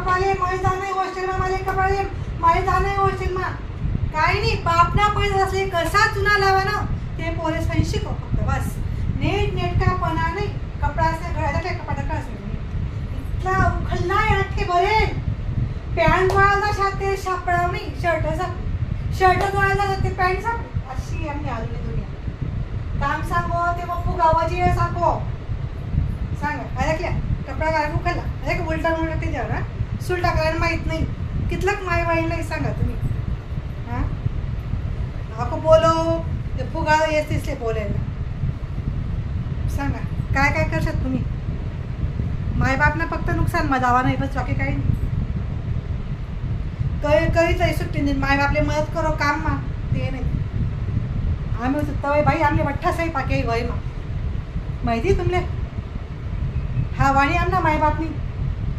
कपाले मळे जाणे होस्टेल माले कपाले मळे जाणे होस्टेल मा काही नाही बापना पैसा असले कसा चुना लावा ना ते पोरे सही शिकव फक्त बस नेट नेटकापणा नाही कपडा असे घराचा काय कपडा का असेल इतला उखलला याठे बरे पॅन्ट वाळला शाते सापडा नाही शर्ट धुवायला जाते पॅन्ट साप अशी आम्ही आली दुनिया काम सांगो ते मग गावाची सांगो सांगा ऐकल्या कपडा घालून उखलला ऐक उलटा म्हणून ते द्या ना सुलटा करायला माहित नाही कितलक माय वाई नाही सांगा तुम्ही हां ako बोलो ते फुगा येते बोलायला सांगा काय काय करशात तुम्ही मायबापना फक्त नुकसान मजावा नाही बस बाकी काही नाही करीत नाही सुट्टी नाही मायबापले मदत करो काम मा ते नाही आम्ही तवय बाई आमले वठ्ठा सही पाके वय मा माहिती तुमले हा वाणी आमना मायबापनी